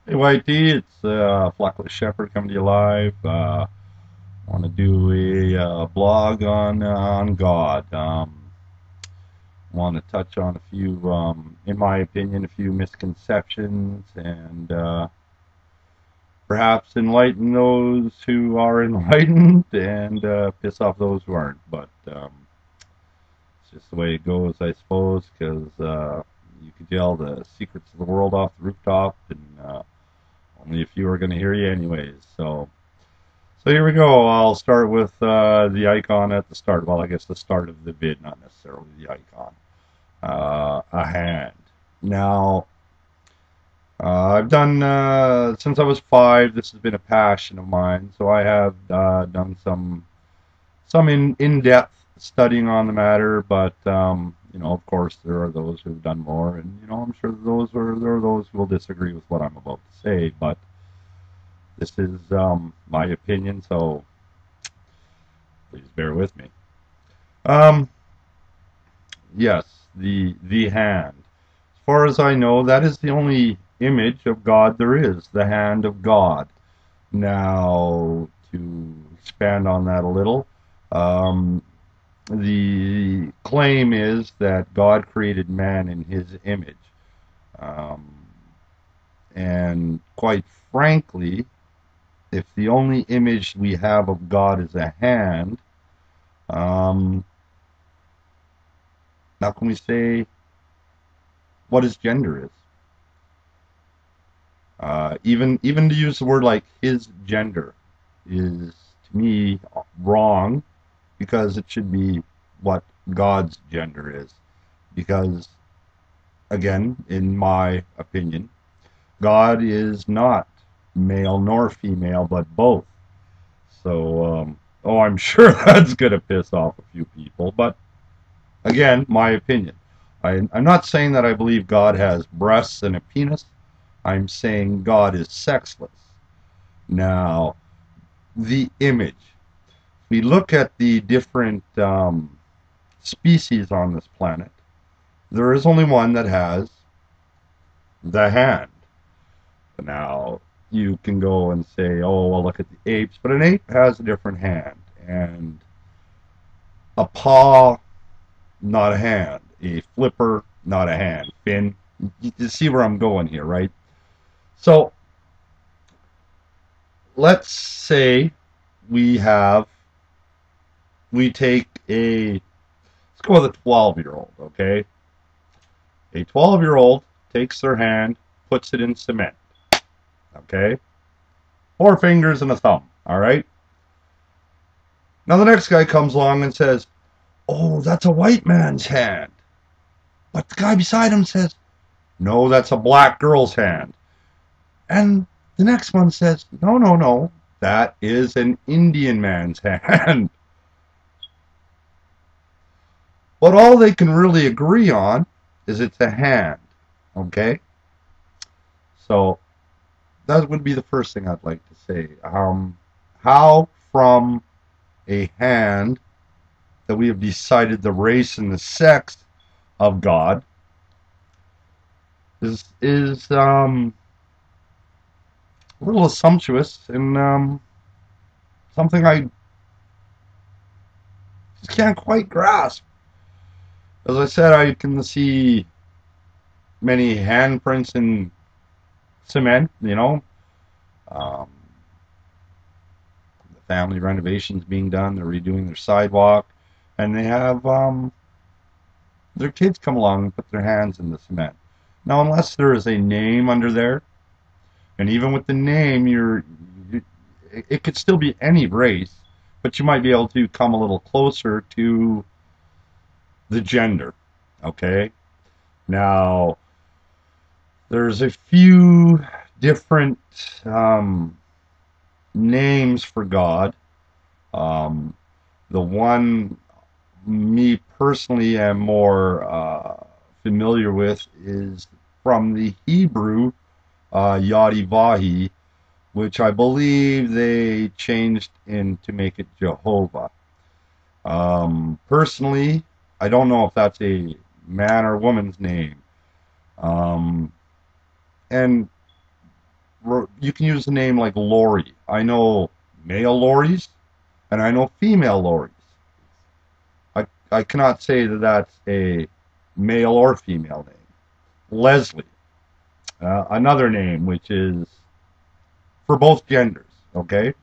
Hey YT, it's Flackless Shepherd coming to you live. Want to do a blog on God. Want to touch on a few, in my opinion, a few misconceptions and perhaps enlighten those who are enlightened and piss off those who aren't. But it's just the way it goes, I suppose, because you could yell the secrets of the world off the rooftop and only a few are going to hear you anyways. So here we go. I'll start with the icon at the start. Well, I guess the start of the vid, not necessarily the icon. A hand. Now, I've done since I was 5. This has been a passion of mine. So I have done some in-depth studying on the matter. But of course, there are those who've done more, and I'm sure there are those who will disagree with what I'm about to say. But this is my opinion, so please bear with me. Um, yes, the hand. As far as I know, that is the only image of God there is, the hand of God. Now, to expand on that a little, um, the claim is that God created man in his image. Um, and quite frankly, if the only image we have of God is a hand, um, how can we say what his gender is? Even to use the word like his gender is to me wrong because it should be what God's gender is. Because again, in my opinion, God is not male nor female, but both. So, I'm sure that's gonna piss off a few people, but again, my opinion. I'm not saying that I believe God has breasts and a penis. I'm saying God is sexless. Now, the image. We look at the different species on this planet. There is only one that has the hand. Now, you can go and say, oh, well, look at the apes, but an ape has a different hand. And a paw, not a hand. A flipper, not a hand. Fin, you see where I'm going here, right? So let's say we have we take a let's go with a 12-year-old, okay? A 12-year-old takes their hand, puts it in cement, okay? 4 fingers and a thumb, all right? Now the next guy comes along and says, "Oh, that's a white man's hand." But the guy beside him says, "No, that's a black girl's hand." And the next one says, "No, no, no, that is an Indian man's hand." But all they can really agree on is it's a hand. Okay? So that would be the first thing I'd like to say. How from a hand that we have decided the race and the sex of God is a little sumptuous and something I just can't quite grasp. As I said, I can see many handprints in cement, um, the family renovations being done, they're redoing their sidewalk, and they have their kids come along and put their hands in the cement. Now, unless there is a name under there, and even with the name, it could still be any race, but you might be able to come a little closer to the gender. Okay? Now, there's a few different um, names for God. Um, the one me personally am more familiar with is from the Hebrew Yadivahi, which I believe they changed in to make it Jehovah. Personally, I don't know if that's a man or woman's name. Um, and you can use a name like Lori. I know male Loris, and I know female Loris. I cannot say that that's a male or female name. Leslie, another name which is for both genders, okay?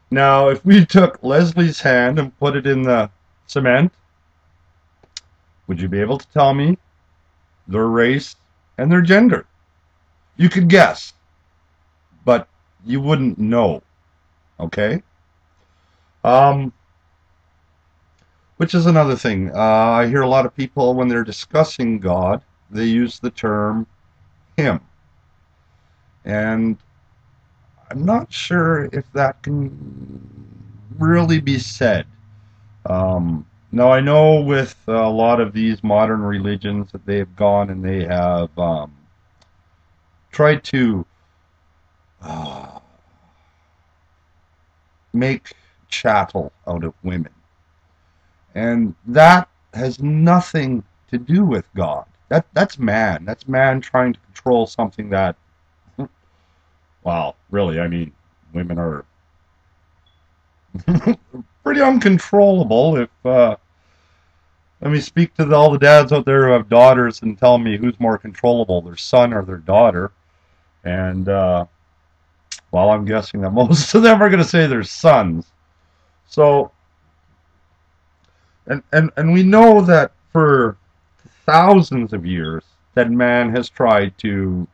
Now, if we took Leslie's hand and put it in the cement, would you be able to tell me their race and their gender? You could guess, but you wouldn't know, okay? Um, which is another thing. I hear a lot of people, when they're discussing God, they use the term him. And I'm not sure if that can really be said. Now, I know with a lot of these modern religions that they have gone and they have tried to uh, make chattel out of women. And that has nothing to do with God. That's man. That's man trying to control something that, well, really, I mean, women are pretty uncontrollable. If let me speak to all the dads out there who have daughters and tell me who's more controllable, their son or their daughter. And well, I'm guessing that most of them are going to say their sons. So, and we know that for thousands of years that man has tried to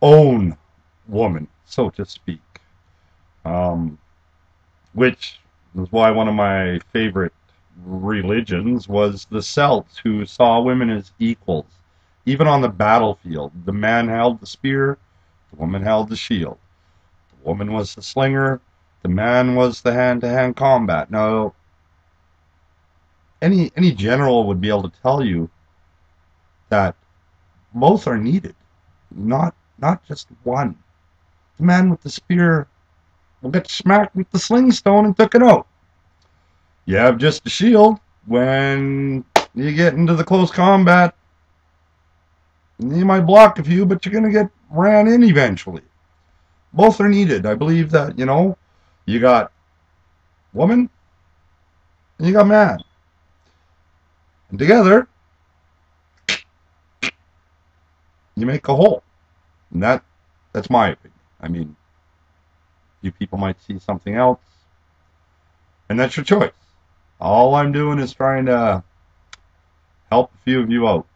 own woman, so to speak. Um, which is why one of my favorite religions was the Celts, who saw women as equals. Even on the battlefield, the man held the spear, the woman held the shield. The woman was the slinger, the man was the hand-to-hand combat. Now, any general would be able to tell you that both are needed, not just one. The man with the spear will get smacked with the sling stone and took it out. You have just a shield. When you get into the close combat, you might block a few, but you're going to get ran in eventually. Both are needed. I believe that, you got woman and you got man. And together, you make a whole. And that's my opinion. I mean, you people might see something else, and that's your choice. All I'm doing is trying to help a few of you out.